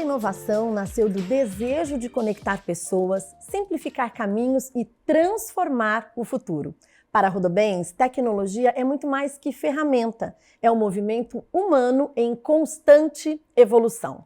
inovação nasceu do desejo de conectar pessoas, simplificar caminhos e transformar o futuro. Para a Rodobens, tecnologia é muito mais que ferramenta, é um movimento humano em constante evolução.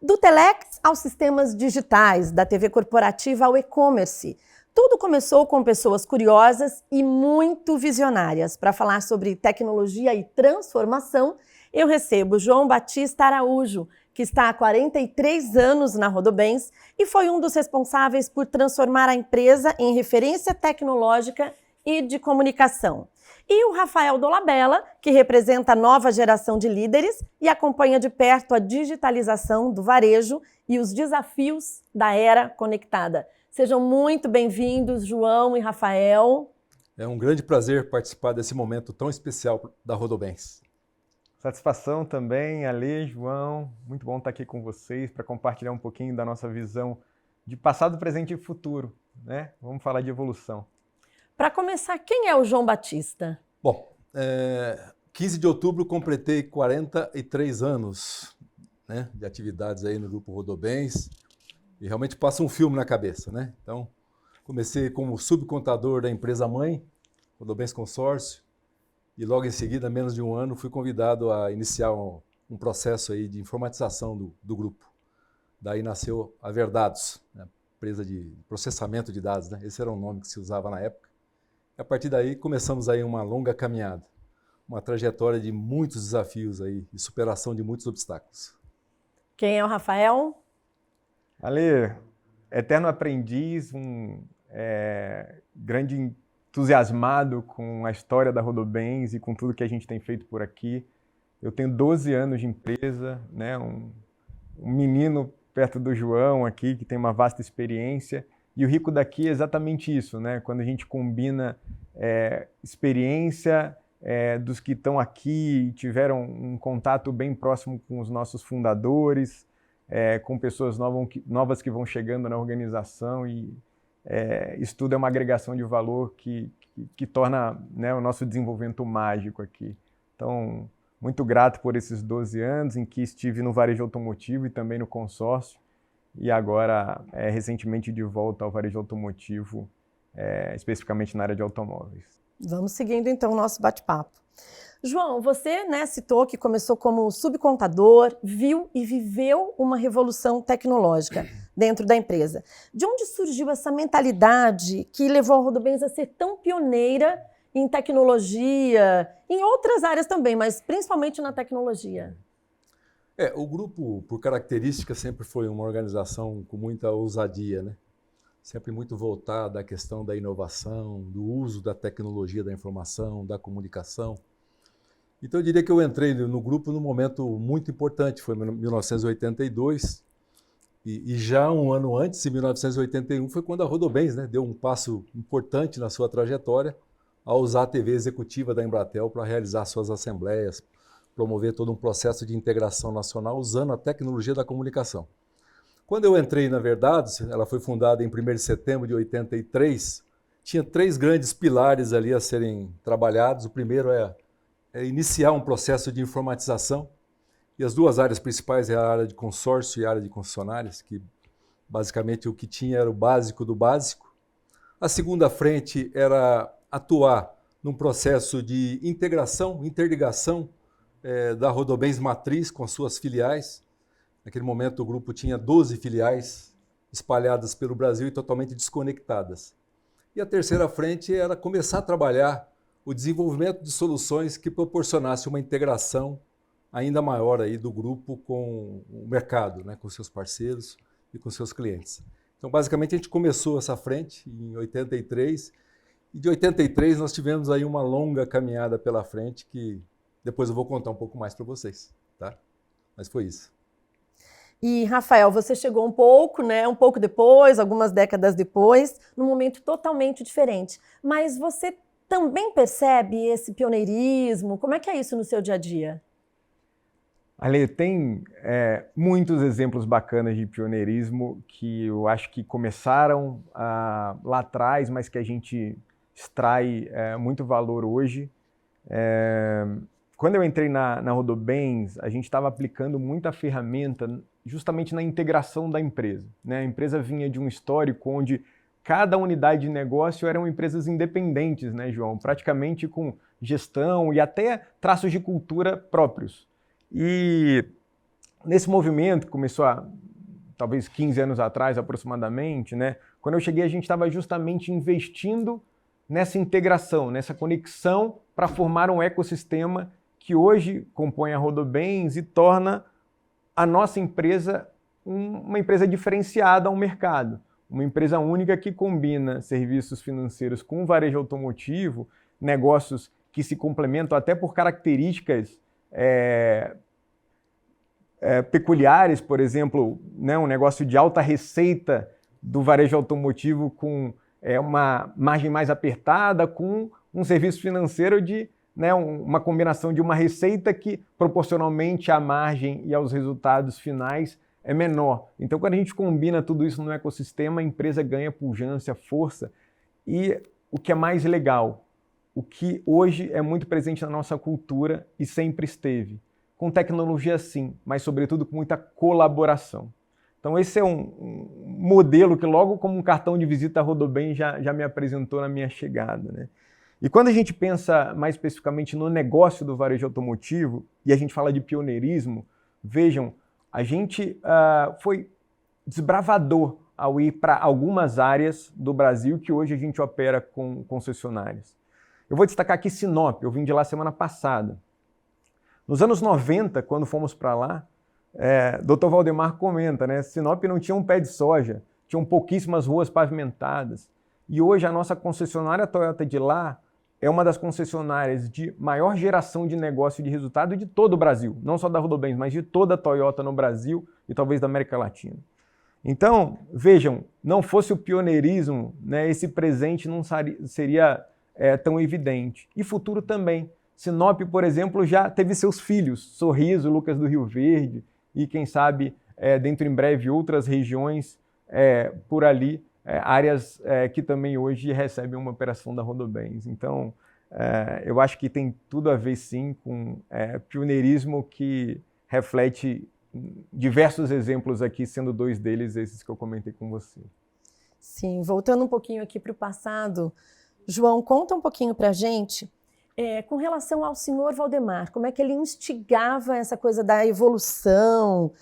Do telex aos sistemas digitais, da TV corporativa ao e-commerce, tudo começou com pessoas curiosas e muito visionárias. Para falar sobre tecnologia e transformação, eu recebo João Batista Araújo, que está há 43 anos na Rodobens e foi um dos responsáveis por transformar a empresa em referência tecnológica e de comunicação. E o Rafael Dolabella, que representa a nova geração de líderes e acompanha de perto a digitalização do varejo e os desafios da era conectada. Sejam muito bem-vindos, João e Rafael. É um grande prazer participar desse momento tão especial da Rodobens. Satisfação também, Ale, João, muito bom estar aqui com vocês para compartilhar um pouquinho da nossa visão de passado, presente e futuro, né? Vamos falar de evolução. Para começar, quem é o João Batista? Bom, 15 de outubro completei 43 anos, né, de atividades aí no Grupo Rodobens e realmente passa um filme na cabeça, né? Então, comecei como subcontador da empresa mãe, Rodobens Consórcio, e logo em seguida, menos de um ano, fui convidado a iniciar um processo aí de informatização do grupo. Daí nasceu a Verdados, né, empresa de processamento de dados, né? Esse era o nome que se usava na época. E a partir daí começamos aí uma longa caminhada, uma trajetória de muitos desafios aí e superação de muitos obstáculos. Quem é o Rafael? Ale, eterno aprendiz, grande entusiasmado com a história da Rodobens e com tudo que a gente tem feito por aqui. Eu tenho 12 anos de empresa, né? Um menino perto do João aqui, que tem uma vasta experiência. E o rico daqui é exatamente isso, né? Quando a gente combina experiência dos que estão aqui e tiveram um contato bem próximo com os nossos fundadores, com pessoas novas que vão chegando na organização e isso tudo é uma agregação de valor que torna, né, o nosso desenvolvimento mágico aqui. Então, muito grato por esses 12 anos em que estive no varejo automotivo e também no consórcio e agora, recentemente, de volta ao varejo automotivo, especificamente na área de automóveis. Vamos seguindo, então, o nosso bate-papo. João, você, né, citou que começou como subcontador, viu e viveu uma revolução tecnológica dentro da empresa. De onde surgiu essa mentalidade que levou a Rodobens a ser tão pioneira em tecnologia, em outras áreas também, mas principalmente na tecnologia? O grupo, por característica, sempre foi uma organização com muita ousadia, né? Sempre muito voltada à questão da inovação, do uso da tecnologia da informação, da comunicação. Então eu diria que eu entrei no grupo num momento muito importante, foi em 1982, e já um ano antes, em 1981, foi quando a Rodobens, né, deu um passo importante na sua trajetória ao usar a TV executiva da Embratel para realizar suas assembleias, promover todo um processo de integração nacional usando a tecnologia da comunicação. Quando eu entrei na Verdados, ela foi fundada em 1º de setembro de 83, tinha 3 grandes pilares ali a serem trabalhados. O primeiro é iniciar um processo de informatização, e as 2 áreas principais é a área de consórcio e a área de concessionárias, que basicamente o que tinha era o básico do básico. A segunda frente era atuar num processo de integração, interligação da Rodobens Matriz com as suas filiais. Naquele momento o grupo tinha 12 filiais espalhadas pelo Brasil e totalmente desconectadas. E a terceira frente era começar a trabalhar o desenvolvimento de soluções que proporcionasse uma integração ainda maior aí do grupo com o mercado, né, com seus parceiros e com seus clientes. Então, basicamente, a gente começou essa frente em 83, e de 83 nós tivemos aí uma longa caminhada pela frente que depois eu vou contar um pouco mais para vocês, tá? Mas foi isso. E, Rafael, você chegou um pouco depois, algumas décadas depois, num momento totalmente diferente. Mas você também percebe esse pioneirismo? Como é que é isso no seu dia a dia? Ale, tem muitos exemplos bacanas de pioneirismo que eu acho que começaram lá atrás, mas que a gente extrai muito valor hoje. Quando eu entrei na Rodobens, a gente estava aplicando muita ferramenta justamente na integração da empresa, né? A empresa vinha de um histórico onde cada unidade de negócio eram empresas independentes, né, João? Praticamente com gestão e até traços de cultura próprios. E nesse movimento que começou há talvez 15 anos atrás aproximadamente, né? Quando eu cheguei a gente estava justamente investindo nessa integração, nessa conexão para formar um ecossistema que hoje compõe a Rodobens e torna a nossa empresa uma empresa diferenciada ao mercado. Uma empresa única que combina serviços financeiros com varejo automotivo, negócios que se complementam até por características peculiares, por exemplo, né, um negócio de alta receita do varejo automotivo com uma margem mais apertada, com um serviço financeiro de, né, uma combinação de uma receita que proporcionalmente à margem e aos resultados finais é menor. Então, quando a gente combina tudo isso no ecossistema, a empresa ganha pujança, força. E o que é mais legal, o que hoje é muito presente na nossa cultura e sempre esteve, com tecnologia sim, mas sobretudo com muita colaboração. Então esse é um modelo que logo como um cartão de visita a Rodobens já me apresentou na minha chegada, né? E quando a gente pensa mais especificamente no negócio do varejo automotivo, e a gente fala de pioneirismo, vejam, a gente foi desbravador ao ir para algumas áreas do Brasil que hoje a gente opera com concessionárias. Eu vou destacar aqui Sinop, eu vim de lá semana passada. Nos anos 90, quando fomos para lá, Dr. Valdemar comenta, né? Sinop não tinha um pé de soja, tinham pouquíssimas ruas pavimentadas. E hoje a nossa concessionária Toyota de lá é uma das concessionárias de maior geração de negócio e de resultado de todo o Brasil. Não só da Rodobens, mas de toda a Toyota no Brasil e talvez da América Latina. Então, vejam, não fosse o pioneirismo, né, esse presente não seria tão evidente. E futuro também. Sinop, por exemplo, já teve seus filhos, Sorriso, Lucas do Rio Verde, e quem sabe, dentro em breve, outras regiões por ali, áreas que também hoje recebem uma operação da Rodobens. Então, eu acho que tem tudo a ver, sim, com pioneirismo que reflete diversos exemplos aqui, sendo dois deles esses que eu comentei com você. Sim, voltando um pouquinho aqui para o passado, João, conta um pouquinho para a gente com relação ao senhor Valdemar, como é que ele instigava essa coisa da evolução,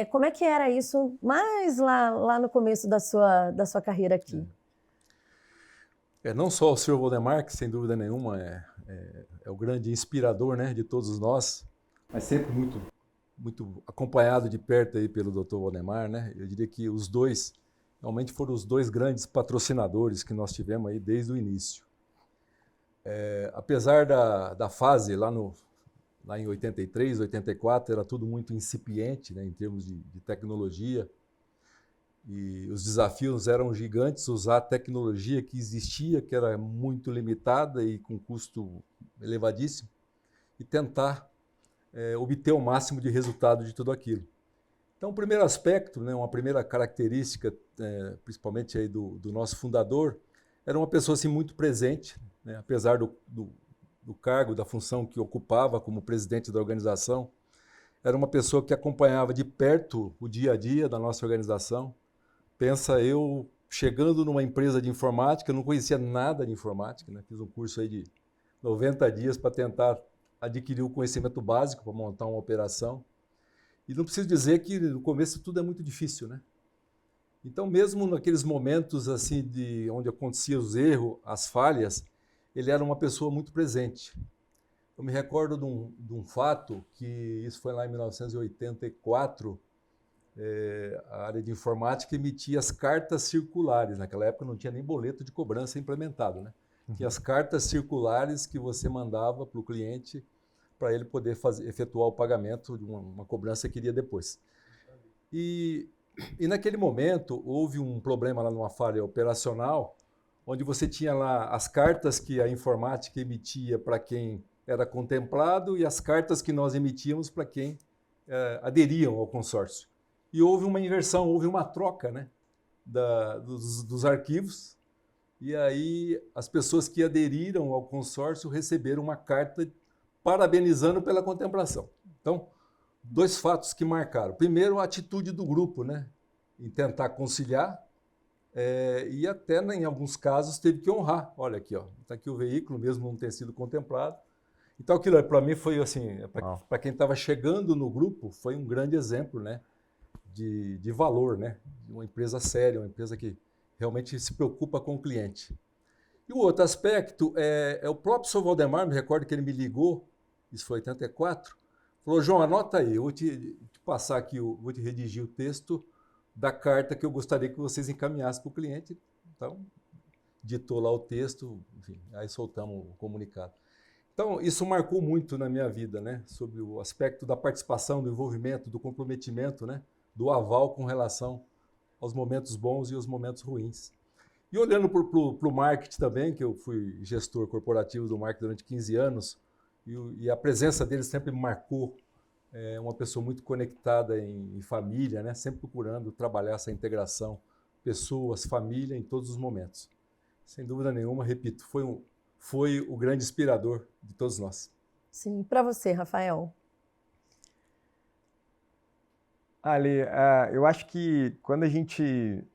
como é que era isso mais lá no começo da sua carreira aqui? Não só o senhor Valdemar, que sem dúvida nenhuma é o grande inspirador, né, de todos nós, mas sempre muito acompanhado de perto aí pelo Dr. Valdemar, né? Eu diria que os dois realmente foram os dois grandes patrocinadores que nós tivemos aí desde o início. Apesar da fase lá em 83, 84, era tudo muito incipiente, né, em termos de tecnologia, e os desafios eram gigantes, usar a tecnologia que existia, que era muito limitada e com custo elevadíssimo, e tentar obter o máximo de resultado de tudo aquilo. Então, o primeiro aspecto, né, uma primeira característica, principalmente aí do nosso fundador, era uma pessoa assim, muito presente, né, apesar do cargo, da função que ocupava como presidente da organização, era uma pessoa que acompanhava de perto o dia a dia da nossa organização. Pensa eu chegando numa empresa de informática, eu não conhecia nada de informática, né, fiz um curso aí de 90 dias para tentar adquirir o conhecimento básico para montar uma operação. E não preciso dizer que no começo tudo é muito difícil, né? Então, mesmo naqueles momentos assim onde aconteciam os erros, as falhas, ele era uma pessoa muito presente. Eu me recordo de um fato, que isso foi lá em 1984, a área de informática emitia as cartas circulares. Naquela época não tinha nem boleto de cobrança implementado, né? Tinha as cartas circulares que você mandava para o cliente para ele poder efetuar o pagamento de uma cobrança que iria depois. E naquele momento houve um problema lá numa falha operacional, onde você tinha lá as cartas que a informática emitia para quem era contemplado e as cartas que nós emitíamos para quem aderiam ao consórcio. E houve uma inversão, houve uma troca, né, dos arquivos, e aí as pessoas que aderiram ao consórcio receberam uma carta parabenizando pela contemplação. Então, dois fatos que marcaram. Primeiro, a atitude do grupo, né, em tentar conciliar, e até, né, em alguns casos, teve que honrar. Olha aqui, está aqui o veículo, mesmo não ter sido contemplado. Então, aquilo para mim foi assim, para quem estava chegando no grupo, foi um grande exemplo, né, de valor, né, de uma empresa séria, uma empresa que realmente se preocupa com o cliente. E o outro aspecto é o próprio Sr. Valdemar, me recordo que ele me ligou, isso foi em 84, falou, João, anota aí, eu vou te passar aqui, vou te redigir o texto da carta que eu gostaria que vocês encaminhassem para o cliente. Então, ditou lá o texto, enfim, aí soltamos o comunicado. Então, isso marcou muito na minha vida, né, sobre o aspecto da participação, do envolvimento, do comprometimento, né, do aval com relação aos momentos bons e aos momentos ruins. E olhando para o marketing também, que eu fui gestor corporativo do marketing durante 15 anos, e a presença dele sempre me marcou, uma pessoa muito conectada em família, né? Sempre procurando trabalhar essa integração, pessoas, família, em todos os momentos. Sem dúvida nenhuma, repito, foi o grande inspirador de todos nós. Sim, para você, Rafael? Ali, eu acho que quando a gente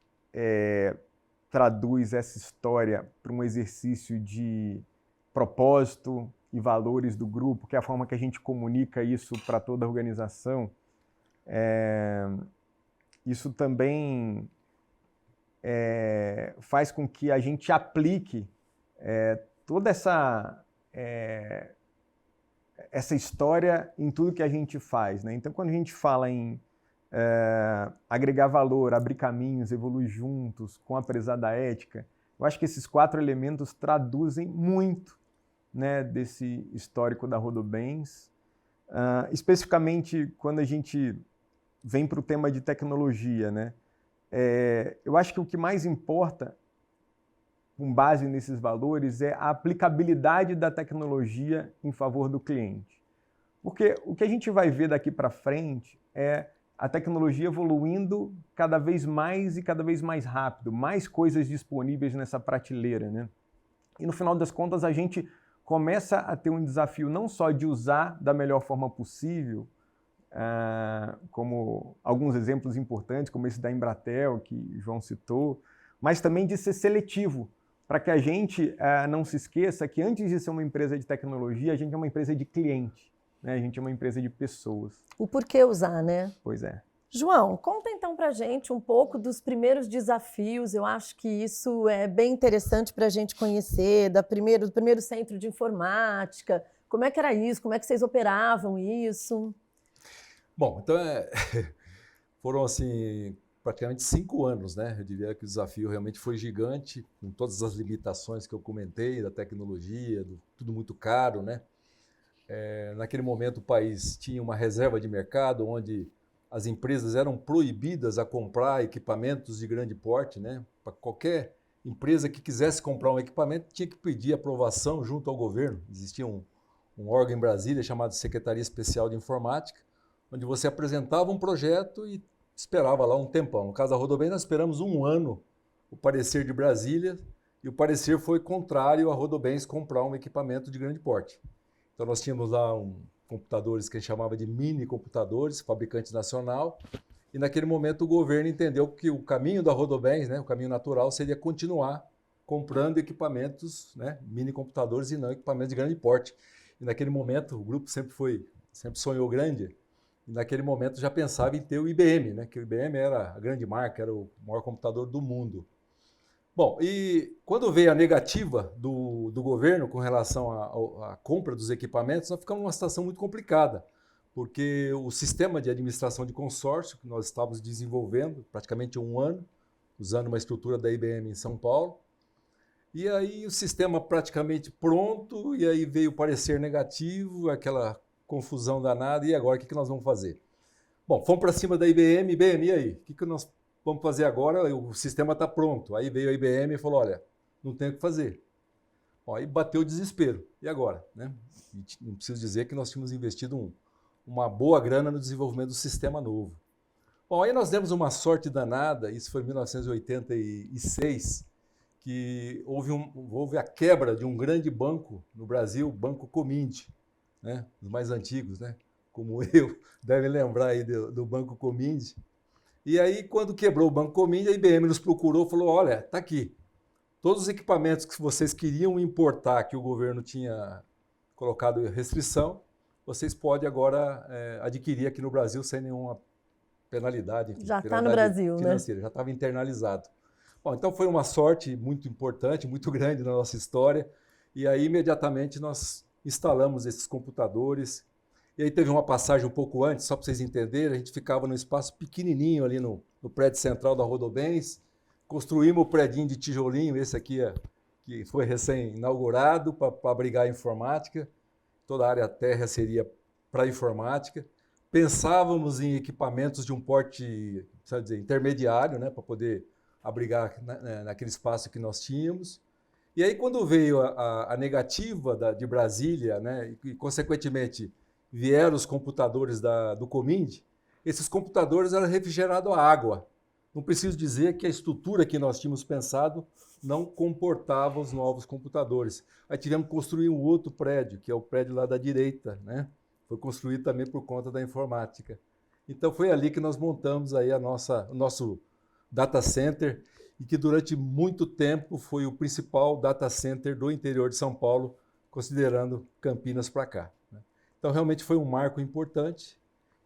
traduz essa história para um exercício de propósito e valores do grupo, que é a forma que a gente comunica isso para toda a organização, isso também faz com que a gente aplique toda essa história em tudo que a gente faz, né? Então, quando a gente fala em agregar valor, abrir caminhos, evoluir juntos, com a prezada ética, eu acho que esses 4 elementos traduzem muito, né, desse histórico da Rodobens, especificamente quando a gente vem para o tema de tecnologia, né? Eu acho que o que mais importa, com base nesses valores, é a aplicabilidade da tecnologia em favor do cliente. Porque o que a gente vai ver daqui para frente é a tecnologia evoluindo cada vez mais e cada vez mais rápido, mais coisas disponíveis nessa prateleira, né? E no final das contas a gente começa a ter um desafio não só de usar da melhor forma possível, como alguns exemplos importantes, como esse da Embratel, que o João citou, mas também de ser seletivo, para que a gente não se esqueça que antes de ser uma empresa de tecnologia, a gente é uma empresa de cliente, né? A gente é uma empresa de pessoas. O porquê usar, né? Pois é. João, conta então pra gente um pouco dos primeiros desafios. Eu acho que isso é bem interessante para a gente conhecer, do primeiro centro de informática. Como é que era isso? Como é que vocês operavam isso? Bom, então foram assim praticamente 5 anos, né? Eu diria que o desafio realmente foi gigante, com todas as limitações que eu comentei, da tecnologia, tudo muito caro, né? Naquele momento o país tinha uma reserva de mercado onde as empresas eram proibidas a comprar equipamentos de grande porte, né? Para qualquer empresa que quisesse comprar um equipamento tinha que pedir aprovação junto ao governo. Existia um órgão em Brasília chamado Secretaria Especial de Informática, onde você apresentava um projeto e esperava lá um tempão. No caso da Rodobens, nós esperamos 1 ano o parecer de Brasília, e o parecer foi contrário a Rodobens comprar um equipamento de grande porte. Então nós tínhamos lá computadores que a gente chamava de mini computadores, fabricante nacional, e naquele momento o governo entendeu que o caminho da Rodobens, né, o caminho natural, seria continuar comprando equipamentos, né, mini computadores e não equipamentos de grande porte. E naquele momento o grupo sempre sonhou grande, e naquele momento já pensava em ter o IBM, né, que o IBM era a grande marca, era o maior computador do mundo. Bom, e quando veio a negativa do governo com relação à compra dos equipamentos, nós ficamos numa situação muito complicada, porque o sistema de administração de consórcio que nós estávamos desenvolvendo praticamente 1 ano, usando uma estrutura da IBM em São Paulo, e aí o sistema praticamente pronto, e aí veio o parecer negativo, aquela confusão danada, e agora o que nós vamos fazer? Bom, fomos para cima da IBM, e aí? O que nós vamos fazer agora? O sistema está pronto. Aí veio a IBM e falou, olha, não tem o que fazer. Bom, aí bateu o desespero. E agora? Né? Não preciso dizer que nós tínhamos investido uma boa grana no desenvolvimento do sistema novo. Bom, aí nós demos uma sorte danada, isso foi em 1986, que houve a quebra de um grande banco no Brasil, o Banco Comind, né? Os mais antigos, né? como eu, devem lembrar aí do Banco Comind. E aí, quando quebrou o Banco Comind, a IBM nos procurou e falou, olha, está aqui. Todos os equipamentos que vocês queriam importar, que o governo tinha colocado restrição, vocês podem agora adquirir aqui no Brasil sem nenhuma penalidade. Enfim, já está no Brasil, financeira, né? Já estava internalizado. Bom, então foi uma sorte muito importante, muito grande na nossa história. E aí, imediatamente, nós instalamos esses computadores. E aí teve uma passagem um pouco antes, só para vocês entenderem, a gente ficava num espaço pequenininho ali no prédio central da Rodobens, construímos o predinho de tijolinho, esse aqui que foi recém-inaugurado para abrigar a informática, toda a área térrea seria para a informática. Pensávamos em equipamentos de um porte, precisa dizer, intermediário, né, para poder abrigar naquele espaço que nós tínhamos. E aí, quando veio a negativa de Brasília, né, e consequentemente vieram os computadores do Comind, esses computadores eram refrigerados a água. Não preciso dizer que a estrutura que nós tínhamos pensado não comportava os novos computadores. Aí tivemos que construir um outro prédio, que é o prédio lá da direita, né? Foi construído também por conta da informática. Então foi ali que nós montamos aí o nosso data center, e que durante muito tempo foi o principal data center do interior de São Paulo, considerando Campinas para cá. Então realmente foi um marco importante.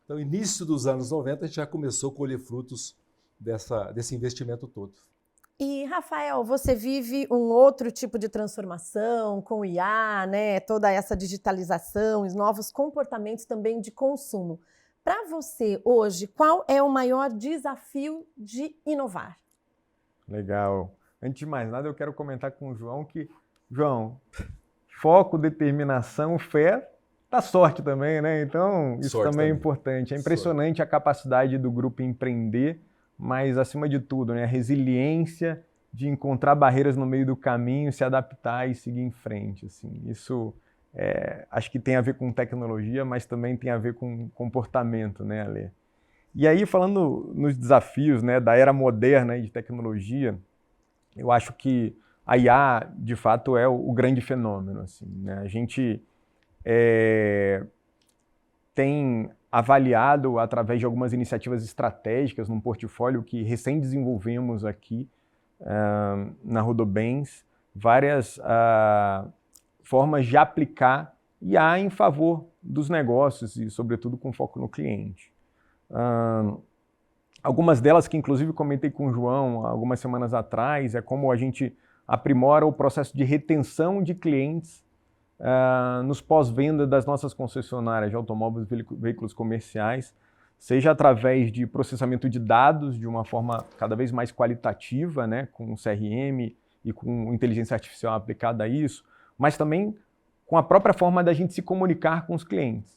Então, início dos anos 90, a gente já começou a colher frutos desse investimento todo. E, Rafael, você vive um outro tipo de transformação com o IA, né? Toda essa digitalização, os novos comportamentos também de consumo. Para você, hoje, qual é o maior desafio de inovar? Legal. Antes de mais nada, eu quero comentar com o João que, João, foco, determinação, fé, dá sorte também, né? Então, isso também é importante. É impressionante a capacidade do grupo empreender, mas, acima de tudo, né, a resiliência de encontrar barreiras no meio do caminho, se adaptar e seguir em frente. Assim. Isso acho que tem a ver com tecnologia, mas também tem a ver com comportamento, né, Ale? E aí, falando nos desafios, né, da era moderna e de tecnologia, eu acho que a IA, de fato, é o grande fenômeno. Assim, né? A gente tem avaliado, através de algumas iniciativas estratégicas num portfólio que recém-desenvolvemos aqui na Rodobens, várias formas de aplicar IA em favor dos negócios e, sobretudo, com foco no cliente. Algumas delas que, inclusive, comentei com o João algumas semanas atrás, é como a gente aprimora o processo de retenção de clientes nos pós-venda das nossas concessionárias de automóveis e veículos comerciais, seja através de processamento de dados de uma forma cada vez mais qualitativa, né, com CRM e com inteligência artificial aplicada a isso, mas também com a própria forma da gente se comunicar com os clientes,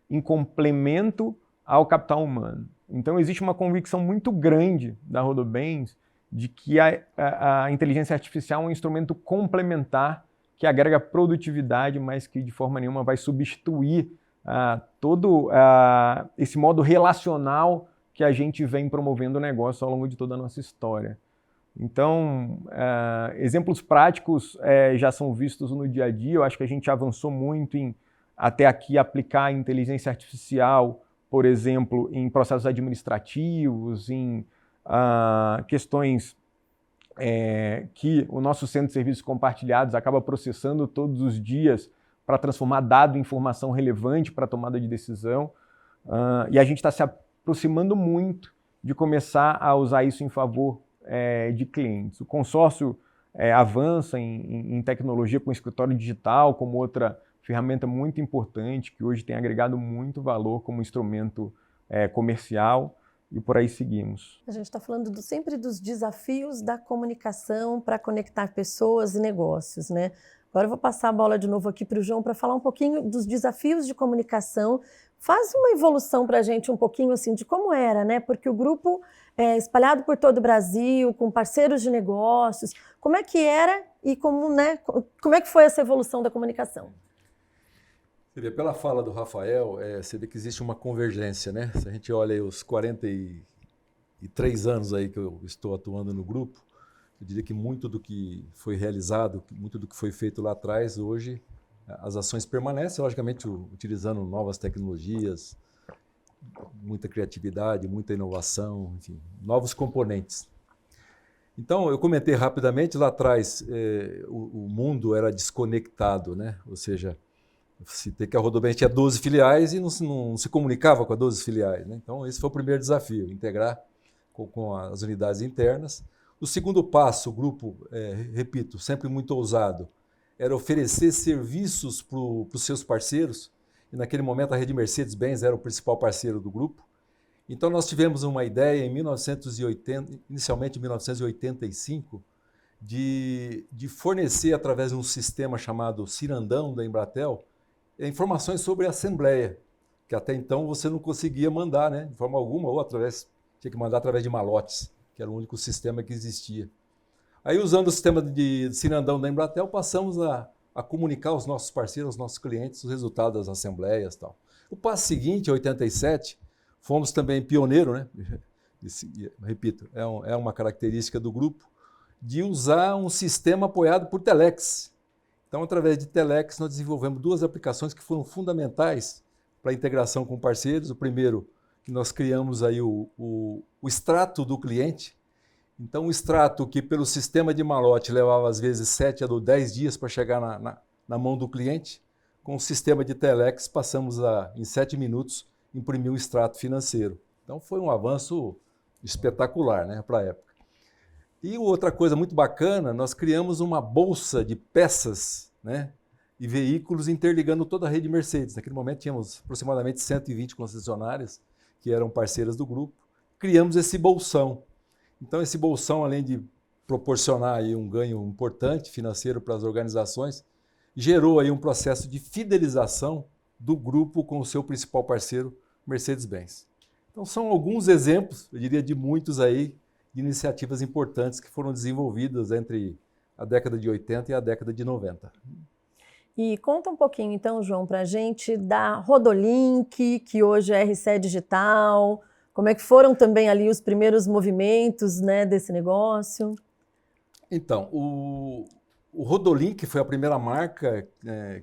em complemento ao capital humano. Então, existe uma convicção muito grande da Rodobens de que a inteligência artificial é um instrumento complementar que agrega produtividade, mas que de forma nenhuma vai substituir todo esse modo relacional que a gente vem promovendo o negócio ao longo de toda a nossa história. Então, exemplos práticos já são vistos no dia a dia. Eu acho que a gente avançou muito em, até aqui, aplicar a inteligência artificial, por exemplo, em processos administrativos, em questões que o nosso centro de serviços compartilhados acaba processando todos os dias para transformar dado em informação relevante para a tomada de decisão. E a gente está se aproximando muito de começar a usar isso em favor de clientes. O consórcio avança em tecnologia com o escritório digital como outra ferramenta muito importante que hoje tem agregado muito valor como instrumento comercial. E por aí seguimos. A gente está falando sempre dos desafios da comunicação para conectar pessoas e negócios, né? Agora eu vou passar a bola de novo aqui para o João para falar um pouquinho dos desafios de comunicação. Faz uma evolução para a gente um pouquinho assim de como era, né? Porque o grupo é espalhado por todo o Brasil, com parceiros de negócios. Como é que era e como é que foi essa evolução da comunicação? Você vê, pela fala do Rafael, você vê que existe uma convergência, né? Se a gente olha aí os 43 anos aí que eu estou atuando no grupo, eu diria que muito do que foi realizado, muito do que foi feito lá atrás, hoje as ações permanecem, logicamente utilizando novas tecnologias, muita criatividade, muita inovação, enfim, novos componentes. Então, eu comentei rapidamente, lá atrás o mundo era desconectado, né? Ou seja, citei que a Rodobens tinha 12 filiais e não se comunicava com as 12 filiais, né? Então, esse foi o primeiro desafio, integrar com as unidades internas. O segundo passo, o grupo, repito, sempre muito ousado, era oferecer serviços para os seus parceiros, e naquele momento a rede Mercedes-Benz era o principal parceiro do grupo. Então nós tivemos uma ideia em 1980, inicialmente em 1985, de fornecer através de um sistema chamado Cirandão da Embratel, informações sobre a Assembleia, que até então você não conseguia mandar, né, de forma alguma, ou tinha que mandar através de malotes, que era o único sistema que existia. Aí, usando o sistema de Cirandão da Embratel, passamos a comunicar aos nossos parceiros, aos nossos clientes, os resultados das assembleias e tal. O passo seguinte, em 87, fomos também pioneiro, né? Repito, é uma característica do grupo, de usar um sistema apoiado por Telex. Então, através de Telex, nós desenvolvemos 2 aplicações que foram fundamentais para a integração com parceiros. O primeiro, que nós criamos aí o extrato do cliente. Então, o extrato que pelo sistema de malote levava às vezes 7 a 10 dias para chegar na mão do cliente, com o sistema de Telex passamos em 7 minutos, imprimir um extrato financeiro. Então, foi um avanço espetacular, né, para a época. E outra coisa muito bacana, nós criamos uma bolsa de peças, né, e veículos interligando toda a rede Mercedes. Naquele momento tínhamos aproximadamente 120 concessionárias que eram parceiras do grupo. Criamos esse bolsão. Então, esse bolsão, além de proporcionar aí um ganho importante financeiro para as organizações, gerou aí um processo de fidelização do grupo com o seu principal parceiro, Mercedes-Benz. Então, são alguns exemplos, eu diria de muitos aí, de iniciativas importantes que foram desenvolvidas entre a década de 80 e a década de 90. E conta um pouquinho, então, João, para a gente da Rodolink, que hoje é RCE Digital. Como é que foram também ali os primeiros movimentos, né, desse negócio? Então, o Rodolink foi a primeira marca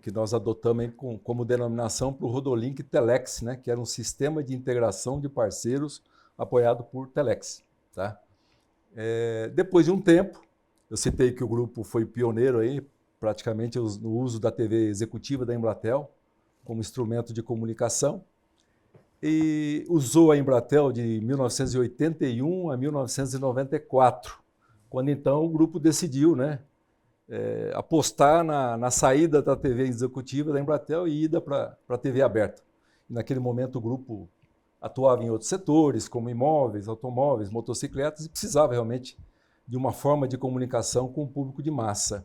que nós adotamos como denominação para o Rodolink Telex, né, que era um sistema de integração de parceiros apoiado por Telex. Tá? Depois de um tempo, eu citei que o grupo foi pioneiro aí, praticamente no uso da TV executiva da Embratel como instrumento de comunicação. E usou a Embratel de 1981 a 1994, quando então o grupo decidiu, né, apostar na saída da TV executiva da Embratel e ida para a TV aberta. E naquele momento o grupo atuava em outros setores, como imóveis, automóveis, motocicletas, e precisava realmente de uma forma de comunicação com o público de massa.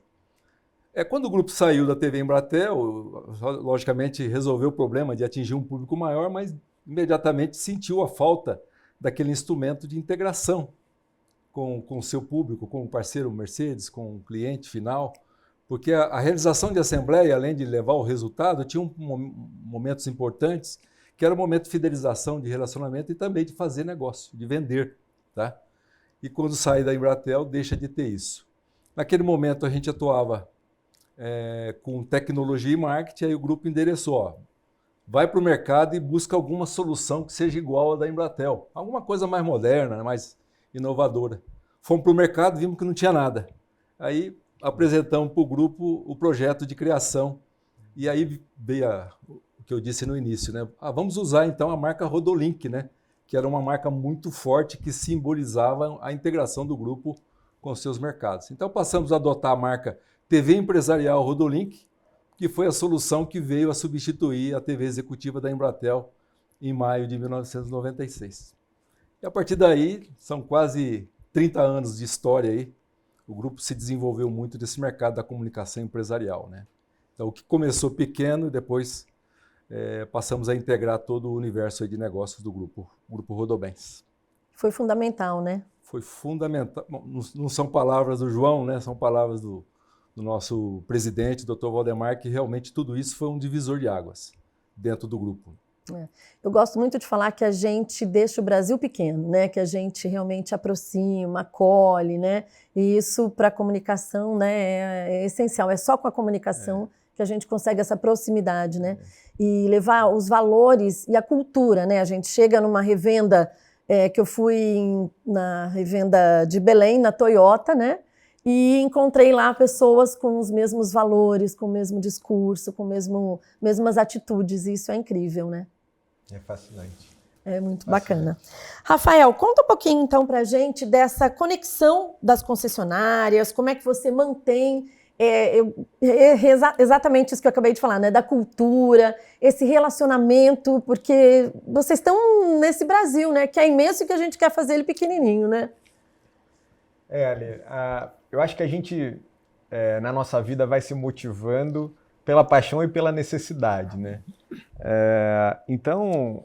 Quando o grupo saiu da TV Embratel, logicamente resolveu o problema de atingir um público maior, mas imediatamente sentiu a falta daquele instrumento de integração com o seu público, com o parceiro Mercedes, com o cliente final, porque a realização de assembleia, além de levar o resultado, tinha momentos importantes, que era o momento de fidelização, de relacionamento e também de fazer negócio, de vender. Tá? E quando sai da Embratel, deixa de ter isso. Naquele momento a gente atuava com tecnologia e marketing, aí o grupo endereçou, vai para o mercado e busca alguma solução que seja igual à da Embratel, alguma coisa mais moderna, mais inovadora. Fomos para o mercado, vimos que não tinha nada. Aí apresentamos para o grupo o projeto de criação e aí veio o que eu disse no início, né? Vamos usar então a marca Rodolink, né? Que era uma marca muito forte que simbolizava a integração do grupo com seus mercados. Então passamos a adotar a marca TV Empresarial Rodolink, que foi a solução que veio a substituir a TV executiva da Embratel em maio de 1996. E a partir daí, são quase 30 anos de história aí, o grupo se desenvolveu muito nesse mercado da comunicação empresarial, né? Então, o que começou pequeno, depois passamos a integrar todo o universo aí de negócios do grupo Rodobens. Foi fundamental, né? Foi fundamental. Bom, não são palavras do João, né? São palavras do nosso presidente, Dr. Valdemar, que realmente tudo isso foi um divisor de águas dentro do grupo. Eu gosto muito de falar que a gente deixa o Brasil pequeno, né? Que a gente realmente aproxima, acolhe, né? E isso para a comunicação, né, é essencial. É só com a comunicação que a gente consegue essa proximidade, né? E levar os valores e a cultura, né? A gente chega numa revenda, que eu fui na revenda de Belém, na Toyota, né? E encontrei lá pessoas com os mesmos valores, com o mesmo discurso, com mesmas atitudes, e isso é incrível, né? É fascinante. É muito bacana. Rafael, conta um pouquinho então pra gente dessa conexão das concessionárias, como é que você mantém exatamente isso que eu acabei de falar, né? Da cultura, esse relacionamento, porque vocês estão nesse Brasil, né? Que é imenso e que a gente quer fazer ele pequenininho, né? Ali, eu acho que a gente, na nossa vida, vai se motivando pela paixão e pela necessidade, né? Então,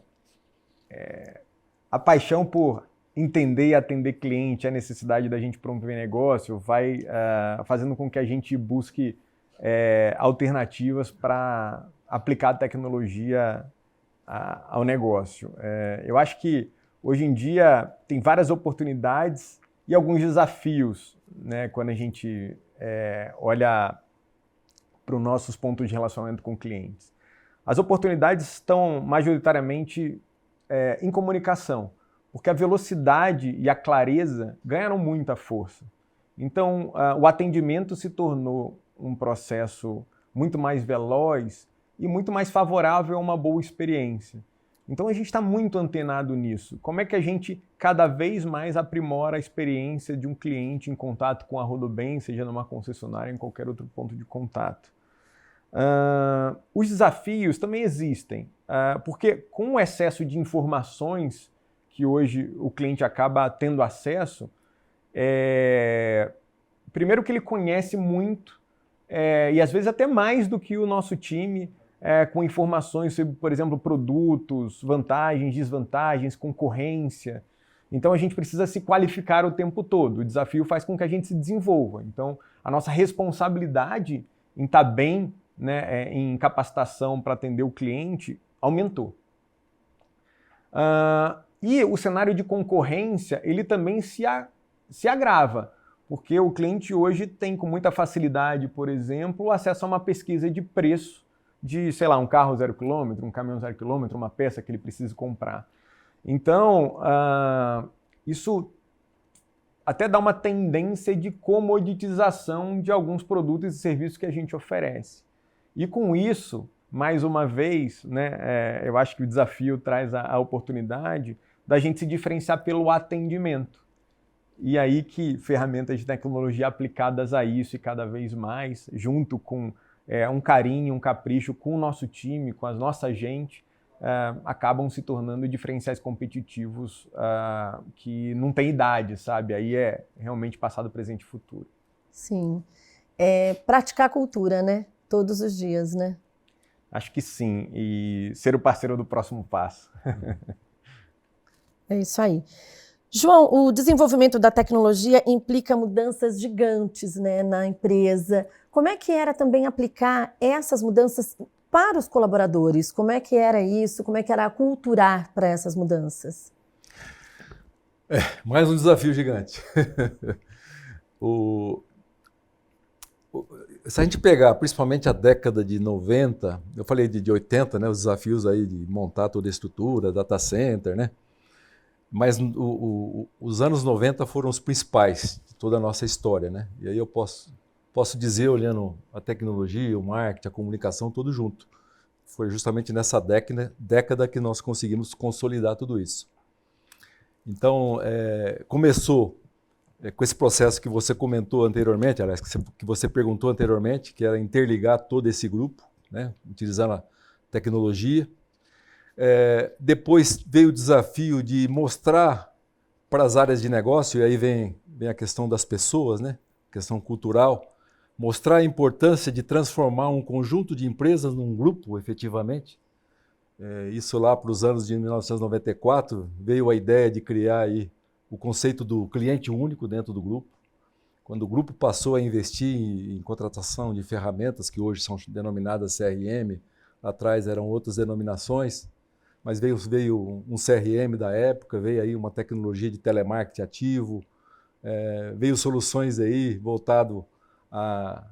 a paixão por entender e atender cliente, a necessidade da gente promover negócio, vai fazendo com que a gente busque alternativas para aplicar a tecnologia ao negócio. Eu acho que hoje em dia tem várias oportunidades e alguns desafios, né, quando a gente olha para os nossos pontos de relacionamento com clientes. As oportunidades estão majoritariamente em comunicação, porque a velocidade e a clareza ganharam muita força. Então, o atendimento se tornou um processo muito mais veloz e muito mais favorável a uma boa experiência. Então, a gente está muito antenado nisso. Como é que a gente cada vez mais aprimora a experiência de um cliente em contato com a Rodobem, seja numa concessionária, em qualquer outro ponto de contato? Os desafios também existem, porque com o excesso de informações que hoje o cliente acaba tendo acesso, primeiro que ele conhece muito, e às vezes até mais do que o nosso time, com informações sobre, por exemplo, produtos, vantagens, desvantagens, concorrência. Então a gente precisa se qualificar o tempo todo. O desafio faz com que a gente se desenvolva. Então a nossa responsabilidade em estar bem, né, em capacitação para atender o cliente aumentou. E o cenário de concorrência, ele também se agrava, porque o cliente hoje tem com muita facilidade, por exemplo, acesso a uma pesquisa de preço de, sei lá, um carro 0 km, um caminhão 0 km, uma peça que ele precisa comprar. Então, isso até dá uma tendência de comoditização de alguns produtos e serviços que a gente oferece. E com isso, mais uma vez, né, eu acho que o desafio traz a oportunidade da gente se diferenciar pelo atendimento. E aí que ferramentas de tecnologia aplicadas a isso e cada vez mais, junto com um carinho, um capricho com o nosso time, com a nossa gente, acabam se tornando diferenciais competitivos que não tem idade, sabe? Aí é realmente passado, presente e futuro. Sim. Praticar a cultura, né? Todos os dias, né? Acho que sim. E ser o parceiro do próximo passo. É isso aí. João, o desenvolvimento da tecnologia implica mudanças gigantes, né, na empresa. Como é que era também aplicar essas mudanças para os colaboradores? Como é que era isso? Como é que era aculturar para essas mudanças? Mais um desafio gigante. Se a gente pegar principalmente a década de 90, eu falei de 80, né, os desafios aí de montar toda a estrutura, data center, né? Mas os anos 90 foram os principais de toda a nossa história, né? E aí eu posso dizer, olhando a tecnologia, o marketing, a comunicação, tudo junto. Foi justamente nessa década que nós conseguimos consolidar tudo isso. Então, começou com esse processo que você comentou anteriormente, aliás, que você perguntou anteriormente, que era interligar todo esse grupo, né? Utilizando a tecnologia. Depois veio o desafio de mostrar para as áreas de negócio, e aí vem a questão das pessoas, né? Questão cultural, mostrar a importância de transformar um conjunto de empresas num grupo, efetivamente. Isso lá para os anos de 1994, veio a ideia de criar aí o conceito do cliente único dentro do grupo. Quando o grupo passou a investir em contratação de ferramentas que hoje são denominadas CRM, lá atrás eram outras denominações, mas veio um CRM da época, veio aí uma tecnologia de telemarketing ativo, veio soluções aí voltado a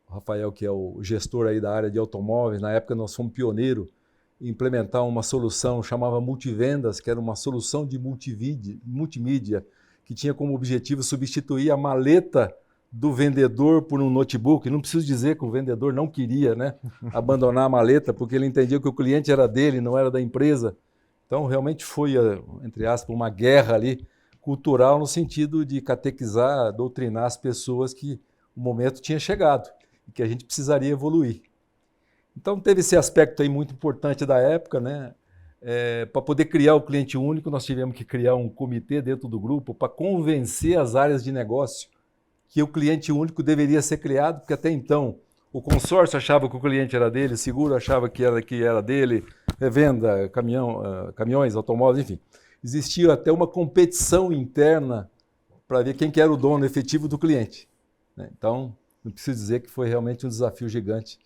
Rafael, que é o gestor aí da área de automóveis, na época nós fomos pioneiro em implementar uma solução chamava Multivendas, que era uma solução de multimídia, que tinha como objetivo substituir a maleta do vendedor por um notebook. Não preciso dizer que o vendedor não queria, né, abandonar a maleta, porque ele entendia que o cliente era dele, não era da empresa. Então, realmente foi, entre aspas, uma guerra ali cultural no sentido de catequizar, doutrinar as pessoas que o momento tinha chegado e que a gente precisaria evoluir. Então, teve esse aspecto aí muito importante da época, né? Para poder criar o cliente único, nós tivemos que criar um comitê dentro do grupo para convencer as áreas de negócio que o cliente único deveria ser criado, porque até então o consórcio achava que o cliente era dele, o seguro achava que era dele, revenda, caminhões, automóveis, enfim. Existia até uma competição interna para ver quem que era o dono efetivo do cliente, né? Então, não preciso dizer que foi realmente um desafio gigante.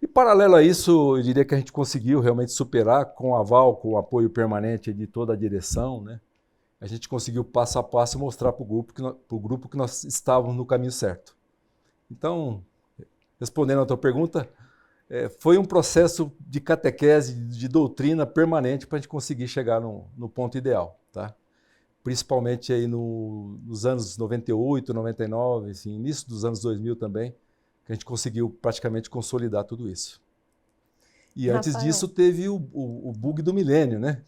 E paralelo a isso, eu diria que a gente conseguiu realmente superar com o aval, com o apoio permanente de toda a direção, né? A gente conseguiu passo a passo mostrar para o grupo que nós estávamos no caminho certo. Então, respondendo à tua pergunta, foi um processo de catequese, de doutrina permanente para a gente conseguir chegar no ponto ideal, tá? Principalmente aí nos anos 98, 99, assim, início dos anos 2000 também, que a gente conseguiu praticamente consolidar tudo isso. E antes disso teve o bug do milênio, né?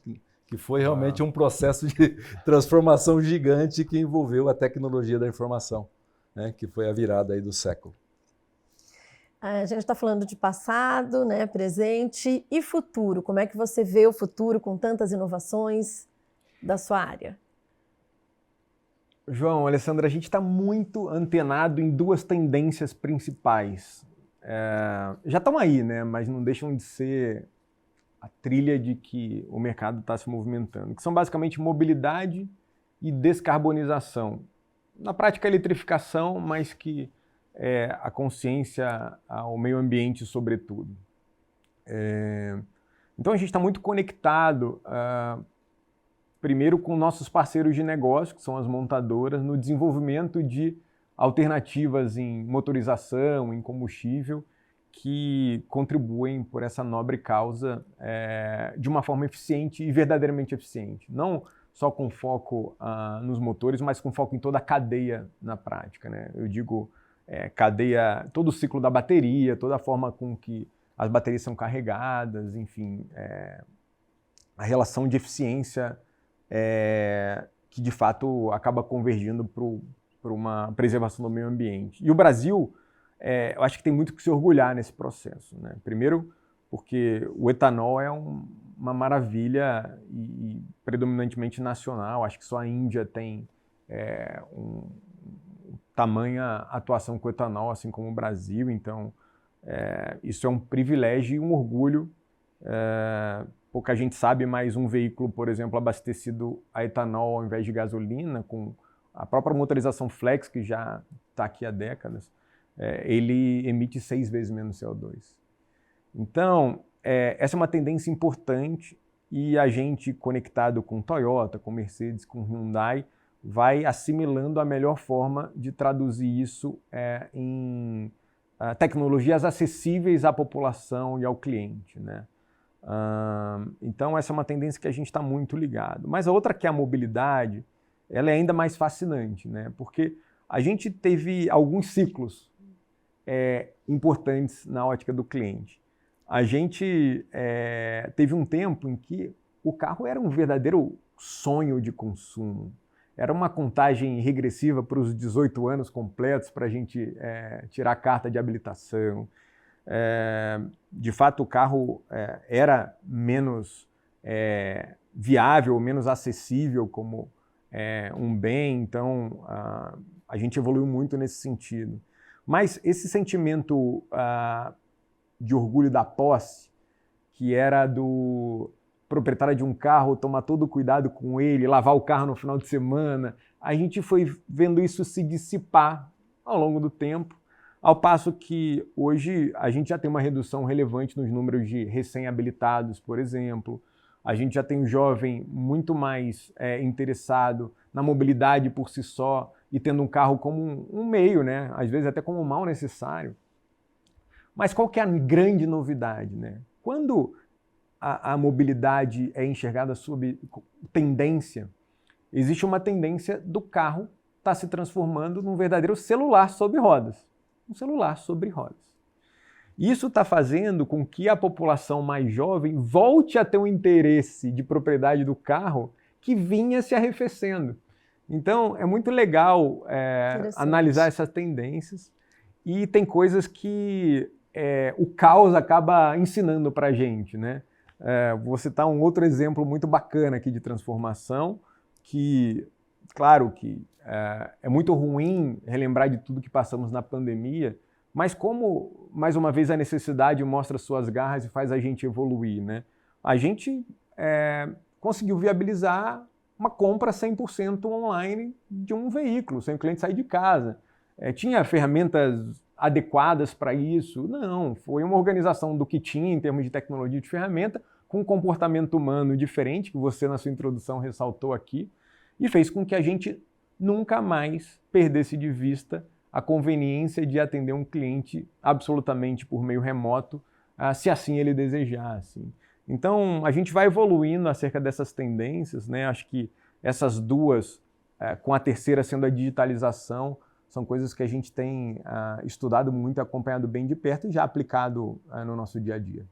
Que foi realmente um processo de transformação gigante que envolveu a tecnologia da informação, né? Que foi a virada aí do século. A gente está falando de passado, né, presente e futuro. Como é que você vê o futuro com tantas inovações da sua área? João, Alessandra, a gente está muito antenado em duas tendências principais. Já estão aí, né? Mas não deixam de ser a trilha de que o mercado está se movimentando, que são basicamente mobilidade e descarbonização. Na prática, a eletrificação, mas que a consciência ao meio ambiente, sobretudo. Então, a gente está muito conectado, primeiro com nossos parceiros de negócio, que são as montadoras, no desenvolvimento de alternativas em motorização, em combustível, que contribuem por essa nobre causa de uma forma eficiente e verdadeiramente eficiente. Não só com foco nos motores, mas com foco em toda a cadeia na prática, né? Eu digo cadeia, todo o ciclo da bateria, toda a forma com que as baterias são carregadas, enfim, a relação de eficiência que de fato acaba convergindo para uma preservação do meio ambiente. E o Brasil, eu acho que tem muito que se orgulhar nesse processo, né? Primeiro, porque o etanol é uma maravilha e predominantemente nacional. Acho que só a Índia tem tamanha atuação com etanol, assim como o Brasil. Então, isso é um privilégio e um orgulho. Pouca gente sabe, mas um veículo, por exemplo, abastecido a etanol ao invés de gasolina, com a própria motorização flex, que já está aqui há décadas, ele emite 6 vezes menos CO2. Então, essa é uma tendência importante e a gente, conectado com Toyota, com Mercedes, com Hyundai, vai assimilando a melhor forma de traduzir isso em tecnologias acessíveis à população e ao cliente, né? Então, essa é uma tendência que a gente está muito ligado. Mas a outra, que é a mobilidade, ela é ainda mais fascinante, né? Porque a gente teve alguns ciclos importantes na ótica do cliente. A gente teve um tempo em que o carro era um verdadeiro sonho de consumo. Era uma contagem regressiva para os 18 anos completos para a gente tirar a carta de habilitação. De fato, o carro era menos viável, menos acessível como um bem, então a gente evoluiu muito nesse sentido. Mas esse sentimento de orgulho da posse, que era do proprietário de um carro tomar todo o cuidado com ele, lavar o carro no final de semana, a gente foi vendo isso se dissipar ao longo do tempo, ao passo que hoje a gente já tem uma redução relevante nos números de recém-habilitados, por exemplo. A gente já tem um jovem muito mais interessado na mobilidade por si só e tendo um carro como um meio, né? Às vezes até como um mal necessário. Mas qual que é a grande novidade, né? Quando a mobilidade é enxergada sob tendência, existe uma tendência do carro estar se transformando num verdadeiro celular sobre rodas. Um celular sobre rodas. Isso está fazendo com que a população mais jovem volte a ter um interesse de propriedade do carro que vinha se arrefecendo. Então, é muito legal analisar essas tendências e tem coisas que o caos acaba ensinando para a gente, né? Vou citar um outro exemplo muito bacana aqui de transformação, que, claro que é muito ruim relembrar de tudo que passamos na pandemia, mas como, mais uma vez, a necessidade mostra suas garras e faz a gente evoluir, né? A gente conseguiu viabilizar uma compra 100% online de um veículo, sem o cliente sair de casa. Tinha ferramentas adequadas para isso? Não, foi uma organização do que tinha em termos de tecnologia de ferramenta, com um comportamento humano diferente, que você na sua introdução ressaltou aqui, e fez com que a gente nunca mais perdesse de vista a conveniência de atender um cliente absolutamente por meio remoto, se assim ele desejasse. Então, a gente vai evoluindo acerca dessas tendências, né? Acho que essas duas, com a terceira sendo a digitalização, são coisas que a gente tem estudado muito, acompanhado bem de perto e já aplicado no nosso dia a dia.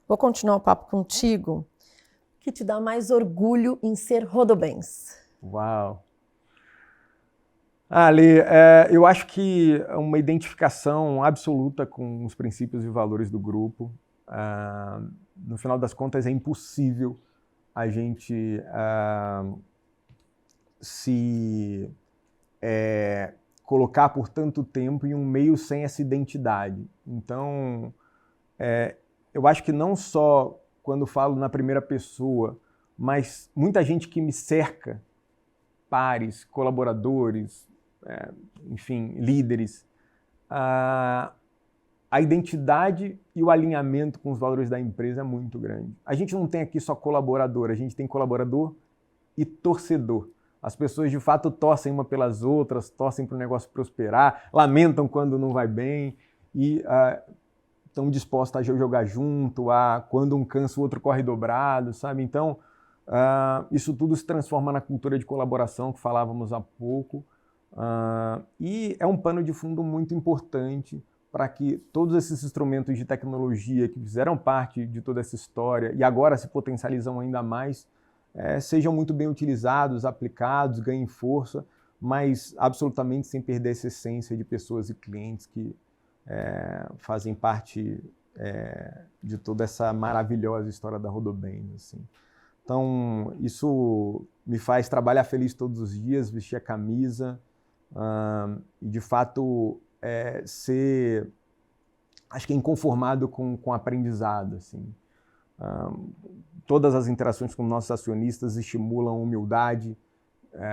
Vou continuar o papo contigo. O que te dá mais orgulho em ser Rodobens? Uau! Ali, eu acho que uma identificação absoluta com os princípios e valores do grupo. No final das contas, é impossível a gente se colocar por tanto tempo em um meio sem essa identidade. Então, eu acho que não só quando falo na primeira pessoa, mas muita gente que me cerca, pares, colaboradores, enfim, líderes, a identidade e o alinhamento com os valores da empresa é muito grande. A gente não tem aqui só colaborador, a gente tem colaborador e torcedor. As pessoas de fato torcem uma pelas outras, torcem para o negócio prosperar, lamentam quando não vai bem e estão dispostos a jogar junto, quando um cansa o outro corre dobrado, sabe? Então, isso tudo se transforma na cultura de colaboração que falávamos há pouco e é um pano de fundo muito importante para que todos esses instrumentos de tecnologia que fizeram parte de toda essa história e agora se potencializam ainda mais, sejam muito bem utilizados, aplicados, ganhem força, mas absolutamente sem perder essa essência de pessoas e clientes que fazem parte de toda essa maravilhosa história da Rodobens, assim. Então, isso me faz trabalhar feliz todos os dias, vestir a camisa e, de fato, ser, acho que, inconformado com o aprendizado, assim. Todas as interações com nossos acionistas estimulam humildade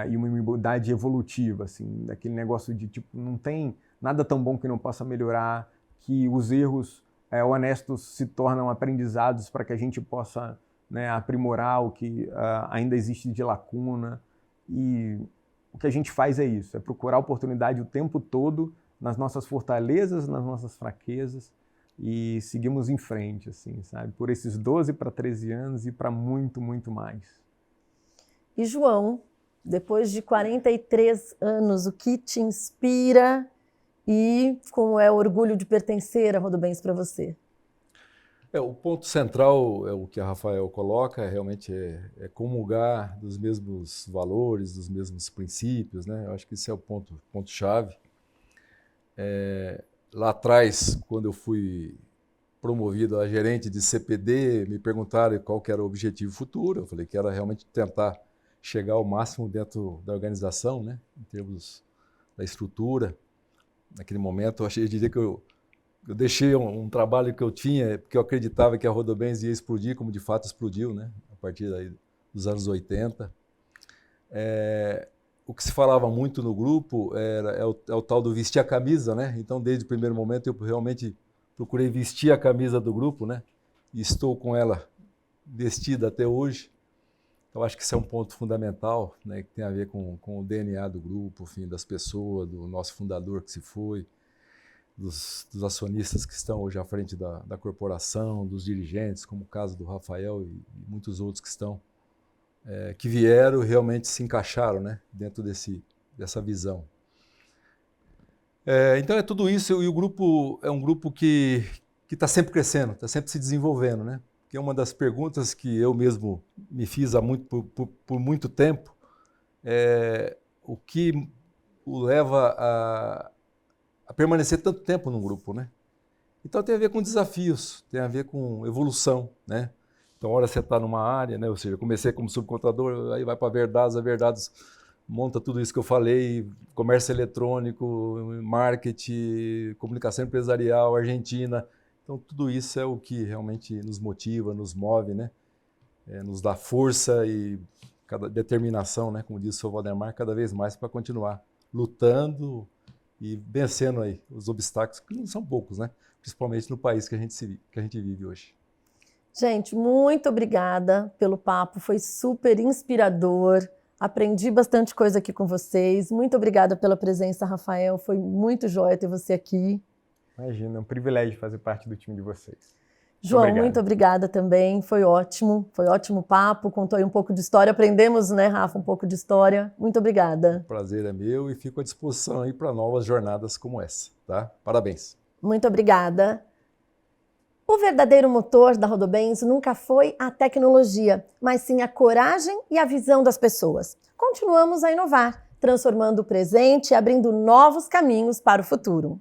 e uma humildade evolutiva, assim, daquele negócio de, tipo, não tem nada tão bom que não possa melhorar, que os erros honestos se tornam aprendizados para que a gente possa, né, aprimorar o que ainda existe de lacuna. E o que a gente faz é isso, é procurar oportunidade o tempo todo nas nossas fortalezas, nas nossas fraquezas e seguimos em frente, assim, sabe? Por esses 12 para 13 anos e para muito, muito mais. E João, depois de 43 anos, o que te inspira e como é o orgulho de pertencer a Rodobens para você? O ponto central é o que a Rafael coloca, realmente é comungar dos mesmos valores, dos mesmos princípios, né? Eu acho que esse é o ponto-chave. Lá atrás, quando eu fui promovido a gerente de CPD, me perguntaram qual que era o objetivo futuro. Eu falei que era realmente tentar chegar ao máximo dentro da organização, né? Em termos da estrutura. Naquele momento, eu diria que eu deixei um trabalho que eu tinha, porque eu acreditava que a Rodobens ia explodir, como de fato explodiu, né? A partir daí dos anos 80. O que se falava muito no grupo é o tal do vestir a camisa, né? Então, desde o primeiro momento, eu realmente procurei vestir a camisa do grupo, né? E estou com ela vestida até hoje. Então, acho que isso é um ponto fundamental, né? Que tem a ver com o DNA do grupo, enfim, das pessoas, do nosso fundador que se foi. dos acionistas que estão hoje à frente da corporação, dos dirigentes, como o caso do Rafael e muitos outros que estão, que vieram e realmente se encaixaram, né, dentro dessa visão. Então é tudo isso, e o grupo é um grupo que está sempre crescendo, está sempre se desenvolvendo, né? Que é uma das perguntas que eu mesmo me fiz por muito tempo, o que o leva a permanecer tanto tempo num grupo, né? Então tem a ver com desafios, tem a ver com evolução, né? Então, hora você está numa área, né? Ou seja, eu comecei como subcontador, aí vai para a Verdades monta tudo isso que eu falei, comércio eletrônico, marketing, comunicação empresarial, Argentina. Então, tudo isso é o que realmente nos motiva, nos move, né? Nos dá força e determinação, né? Como disse o Valdemar, cada vez mais para continuar lutando e vencendo aí os obstáculos, que não são poucos, né? Principalmente no país que a gente vive hoje. Gente, muito obrigada pelo papo, foi super inspirador. Aprendi bastante coisa aqui com vocês. Muito obrigada pela presença, Rafael. Foi muito joia ter você aqui. Imagina, é um privilégio fazer parte do time de vocês. João, muito obrigada também. Foi ótimo papo. Contou aí um pouco de história. Aprendemos, né, Rafa, um pouco de história. Muito obrigada. O prazer é meu e fico à disposição aí para novas jornadas como essa, tá? Parabéns. Muito obrigada. O verdadeiro motor da Rodobens nunca foi a tecnologia, mas sim a coragem e a visão das pessoas. Continuamos a inovar, transformando o presente e abrindo novos caminhos para o futuro.